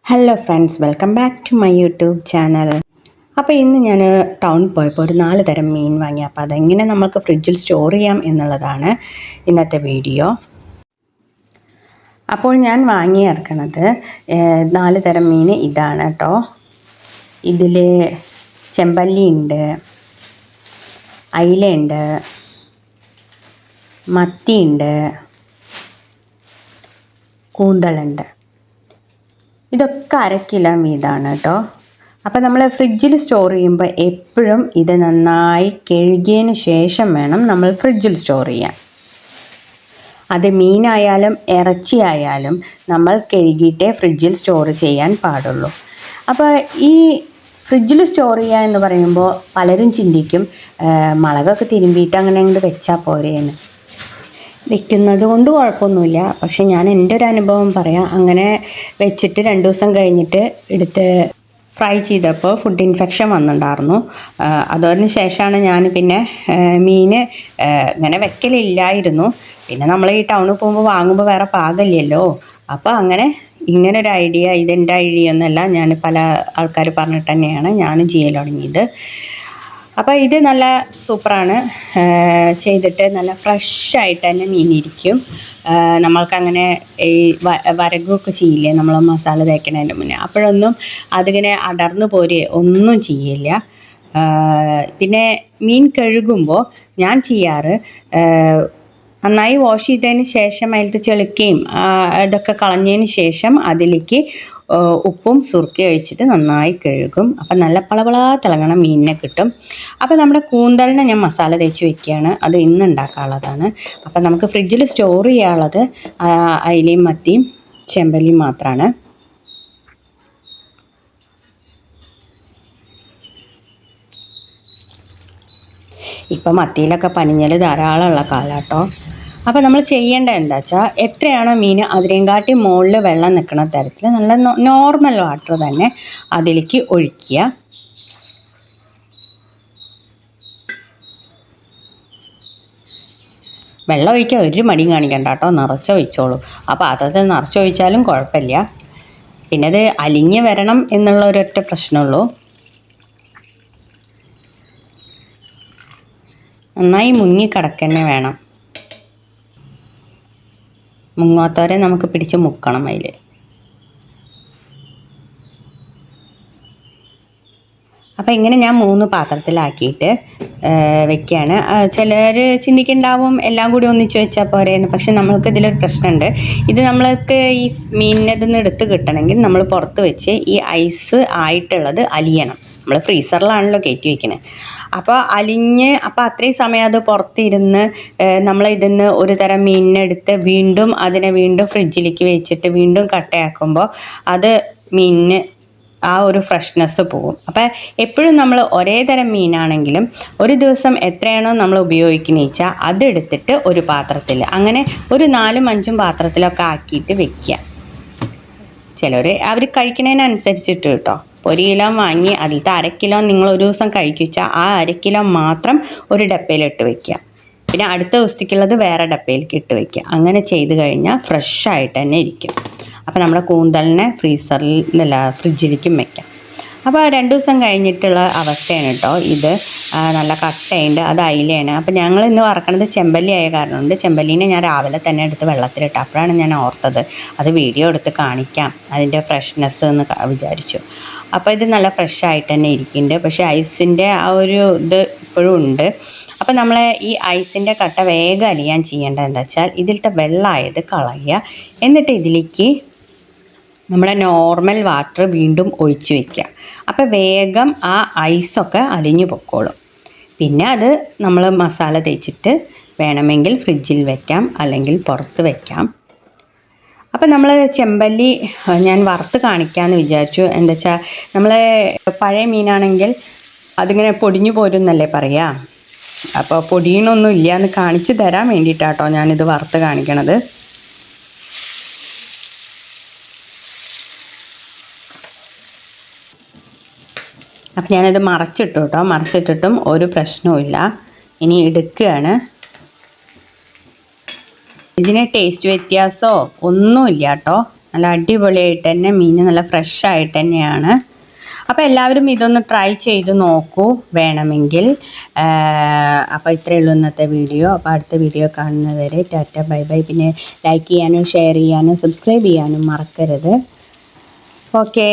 Hello friends, welcome back to my YouTube channel. അപ്പോൾ ഇന്ന് ഞാൻ ടൗണിൽ പോയപ്പോൾ ഒരു 4 തരം മീൻ വാങ്ങി. അപ്പോൾ അതെങ്ങനെ നമുക്ക് ഫ്രിഡ്ജിൽ സ്റ്റോർ ചെയ്യാം എന്നുള്ളതാണ് ഇന്നത്തെ വീഡിയോ. അപ്പോൾ ഞാൻ വാങ്ങിയിറക്കണത് 4 തരം മീൻ ഇതാണ് കേട്ടോ. ഇതിൽ ചെമ്പല്ലി ഉണ്ട്, അയിലയുണ്ട്, മത്തിയുണ്ട്, കൂന്തളുണ്ട്. ഇതൊക്കെ 1/2 കിലോ വീതമാണ് കേട്ടോ. അപ്പോൾ നമ്മൾ ഫ്രിഡ്ജിൽ സ്റ്റോർ ചെയ്യുമ്പോൾ എപ്പോഴും ഇത് നന്നായി കഴുകിയതിന് ശേഷം വേണം നമ്മൾ ഫ്രിഡ്ജിൽ സ്റ്റോർ ചെയ്യാൻ. അത് മീനായാലും ഇറച്ചിയായാലും നമ്മൾ കഴുകിയിട്ടേ ഫ്രിഡ്ജിൽ സ്റ്റോർ ചെയ്യാൻ പാടുള്ളൂ. അപ്പോൾ ഈ ഫ്രിഡ്ജിൽ സ്റ്റോർ ചെയ്യുക എന്ന് പറയുമ്പോൾ പലരും ചിന്തിക്കും മുളകൊക്കെ തിരുമ്പിയിട്ട് അങ്ങനെ അങ്ങോട്ട് വെച്ചാൽ പോരെയെന്ന്. വെക്കുന്നത് കൊണ്ട് കുഴപ്പമൊന്നുമില്ല. പക്ഷെ ഞാൻ എൻ്റെ ഒരു അനുഭവം പറയാം. അങ്ങനെ വെച്ചിട്ട് 2 ദിവസം കഴിഞ്ഞിട്ട് എടുത്ത് ഫ്രൈ ചെയ്തപ്പോൾ ഫുഡ് ഇൻഫെക്ഷൻ വന്നിട്ടുണ്ടായിരുന്നു. അതിന് ശേഷമാണ് ഞാൻ പിന്നെ മീൻ ഇങ്ങനെ വെക്കലില്ലായിരുന്നു. പിന്നെ നമ്മൾ ഈ ടൗണിൽ പോകുമ്പോൾ വാങ്ങുമ്പോൾ വേറെ പാകമില്ലല്ലോ. അപ്പോൾ അങ്ങനെ ഇങ്ങനൊരു ഐഡിയ, ഇതെൻ്റെ ഐഡിയ ഒന്നല്ല, ഞാൻ പല ആൾക്കാർ പറഞ്ഞിട്ട് തന്നെയാണ് ഞാനും ചെയ്യൽ തുടങ്ങിയത്. അപ്പോൾ ഇത് നല്ല സൂപ്പറാണ്. ചെയ്തിട്ട് നല്ല ഫ്രഷായിട്ട് തന്നെ മീനിരിക്കും. നമ്മൾക്കങ്ങനെ ഈ വരകൊക്കെ ചെയ്യില്ലേ നമ്മൾ മസാല തേക്കണതിൻ്റെ മുന്നേ, അപ്പോഴൊന്നും അതിങ്ങനെ അടർന്നു പോരുകയോ ഒന്നും ചെയ്യില്ല. പിന്നെ മീൻ കഴുകുമ്പോൾ ഞാൻ ചെയ്യാറ്, നന്നായി വാഷ് ചെയ്തതിന് ശേഷം അതിലത്തെ ചെളുക്കയും ഇതൊക്കെ കളഞ്ഞതിന് ശേഷം അതിലേക്ക് ഉപ്പും സുർക്കയും ഒഴിച്ചിട്ട് നന്നായി കഴുകും. അപ്പം നല്ല പളപള തിളങ്ങണ മീനിനെ കിട്ടും. അപ്പോൾ നമ്മുടെ കൂന്തളിനെ ഞാൻ മസാല തേച്ച് വെക്കുകയാണ്. അത് ഇന്ന് ഉണ്ടാക്കാനുള്ളതാണ്. അപ്പം നമുക്ക് ഫ്രിഡ്ജിൽ സ്റ്റോർ ചെയ്യാനുള്ളത് അയിലയും മത്തിയും ചെമ്പല്ലിയും മാത്രമാണ്. ഇപ്പം മത്തിയിലൊക്കെ പനിഞ്ഞൽ ധാരാളമുള്ള കാലാട്ടോ. അപ്പോൾ നമ്മൾ ചെയ്യേണ്ടത് എന്താ വെച്ചാൽ, എത്രയാണോ മീൻ അതിനെക്കാട്ടി മുകളിൽ വെള്ളം നിൽക്കുന്ന തരത്തിൽ നല്ല നോർമൽ വാട്ടർ തന്നെ അതിലേക്ക് ഒഴിക്കുക. വെള്ളം ഒഴിക്കാൻ ഒരു മടിയും കാണിക്കണ്ട കേട്ടോ, നിറച്ചൊഴിച്ചോളൂ. അപ്പോൾ പാത്രത്തിൽ നിറച്ചൊഴിച്ചാലും കുഴപ്പമില്ല. പിന്നെ അത് അലിഞ്ഞ് വരണം എന്നുള്ള ഒരൊറ്റ പ്രശ്നമുള്ളൂ. നന്നായി മുങ്ങിക്കിടക്കന്നെ വേണം. മുങ്ങാത്തവരെ നമുക്ക് പിടിച്ച് മുക്കണം അതിൽ. അപ്പോൾ ഇങ്ങനെ ഞാൻ 3 പാത്രത്തിലാക്കിയിട്ട് വെക്കുകയാണ്. ചിലർ ചിന്തിക്കുന്നുണ്ടാവും എല്ലാം കൂടി ഒന്നിച്ച് വെച്ചാൽ പോരെയെന്ന്. പക്ഷെ നമ്മൾക്ക് ഇതിലൊരു പ്രശ്നമുണ്ട്. ഇത് നമ്മൾക്ക് ഈ മീനിനതിൽ എടുത്ത് കിട്ടണമെങ്കിൽ നമ്മൾ പുറത്ത് വെച്ച് ഈ ഐസ് ആയിട്ടുള്ളത് അലിയണം. നമ്മൾ ഫ്രീസറിലാണല്ലോ കയറ്റി വയ്ക്കുന്നത്. അപ്പോൾ അപ്പോൾ അത്രയും സമയം അത് പുറത്തിരുന്ന് നമ്മൾ ഇതിന്ന് ഒരു തരം മീനിനെടുത്ത് വീണ്ടും ഫ്രിഡ്ജിലേക്ക് വെച്ചിട്ട് വീണ്ടും കട്ടയാക്കുമ്പോൾ അത് മീനിന് ആ ഒരു ഫ്രഷ്നെസ് പോകും. അപ്പോൾ എപ്പോഴും നമ്മൾ ഒരേ തരം മീനാണെങ്കിലും ഒരു ദിവസം എത്രയാണോ നമ്മൾ ഉപയോഗിക്കുന്നത് വെച്ചാൽ അതെടുത്തിട്ട് ഒരു പാത്രത്തിൽ, അങ്ങനെ ഒരു 4ഉം 5ഉം പാത്രത്തിലൊക്കെ ആക്കിയിട്ട് വെക്കുക. ചിലർ അവർ കഴിക്കുന്നതിനനുസരിച്ചിട്ട് കേട്ടോ. 1 കിലോ വാങ്ങി അതിലത്തെ 1/2 കിലോ നിങ്ങൾ ഒരു ദിവസം കഴിച്ചാൽ ആ 1/2 കിലോ മാത്രം ഒരു ഡപ്പയിലിട്ട് വയ്ക്കുക. പിന്നെ അടുത്ത ദിവസത്തേക്കുള്ളത് വേറെ ഡപ്പയിലേക്ക് ഇട്ട് വയ്ക്കുക. അങ്ങനെ ചെയ്ത് കഴിഞ്ഞാൽ ഫ്രഷായിട്ട് തന്നെ ഇരിക്കും. അപ്പോൾ നമ്മുടെ കൂന്തലിനെ ഫ്രിഡ്ജിലേക്കും വയ്ക്കാം. അപ്പോൾ 2 ദിവസം കഴിഞ്ഞിട്ടുള്ള അവസ്ഥയാണ് കേട്ടോ ഇത്. നല്ല കട്ടയുണ്ട്, അത് അയിലയാണ്. അപ്പോൾ ഞങ്ങൾ ഇന്ന് വറക്കണത് ചെമ്പല്ലി ആയ കാരണമുണ്ട്. ചെമ്പല്ലീനെ ഞാൻ രാവിലെ തന്നെ എടുത്ത് വെള്ളത്തിലിട്ട്, അപ്പോഴാണ് ഞാൻ ഓർത്തത് അത് വീഡിയോ എടുത്ത് കാണിക്കാം അതിൻ്റെ ഫ്രഷ്നെസ് എന്ന് വിചാരിച്ചു. അപ്പോൾ ഇത് നല്ല ഫ്രഷായിട്ട് തന്നെ ഇരിക്കുന്നുണ്ട്. പക്ഷേ ഐസിൻ്റെ ആ ഒരു ഇത് ഇപ്പോഴും ഉണ്ട്. അപ്പോൾ നമ്മൾ ഈ ഐസിൻ്റെ കട്ട വേഗം അലിയാൻ ചെയ്യേണ്ടത് എന്താ വെച്ചാൽ, ഇതിലത്തെ വെള്ളമായത് കളയുക. എന്നിട്ട് ഇതിലേക്ക് നമ്മുടെ നോർമൽ വാട്ടർ വീണ്ടും ഒഴിച്ച് വയ്ക്കുക. അപ്പോൾ വേഗം ആ ഐസൊക്കെ അലിഞ്ഞു പൊക്കോളും. പിന്നെ അത് നമ്മൾ മസാല തേച്ചിട്ട് വേണമെങ്കിൽ ഫ്രിഡ്ജിൽ വയ്ക്കാം, അല്ലെങ്കിൽ പുറത്ത് വയ്ക്കാം. അപ്പോൾ നമ്മൾ ചെമ്പല്ലി ഞാൻ വറുത്ത് കാണിക്കാമെന്ന് വിചാരിച്ചു. എന്താ വെച്ചാൽ നമ്മൾ പഴയ മീനാണെങ്കിൽ അതിങ്ങനെ പൊടിഞ്ഞു പോരുന്നല്ലേ പറയുക. അപ്പോൾ പൊടിയണമൊന്നും ഇല്ല എന്ന് കാണിച്ച് തരാൻ വേണ്ടിയിട്ടാട്ടോ ഞാനിത് വറുത്ത് കാണിക്കണത്. അപ്പം ഞാനത് മറച്ചിട്ടു കേട്ടോ. മറച്ചിട്ടിട്ടും ഒരു പ്രശ്നവുമില്ല. ഇനി എടുക്കുകയാണ്. ഇതിന് ടേസ്റ്റ് വ്യത്യാസമോ ഒന്നുമില്ല കേട്ടോ. നല്ല അടിപൊളിയായിട്ട് തന്നെ മീൻ നല്ല ഫ്രഷ് ആയിട്ട് തന്നെയാണ്. അപ്പോൾ എല്ലാവരും ഇതൊന്ന് ട്രൈ ചെയ്ത് നോക്കൂ വേണമെങ്കിൽ. അപ്പോൾ ഇത്രയേ ഉള്ളൂ ഇന്നത്തെ വീഡിയോ. അപ്പോൾ അടുത്ത വീഡിയോ കാണുന്നവരെ ടാറ്റ ബൈ ബൈ. പിന്നെ ലൈക്ക് ചെയ്യാനും ഷെയർ ചെയ്യാനും സബ്സ്ക്രൈബ് ചെയ്യാനും മറക്കരുത്. ഓക്കേ.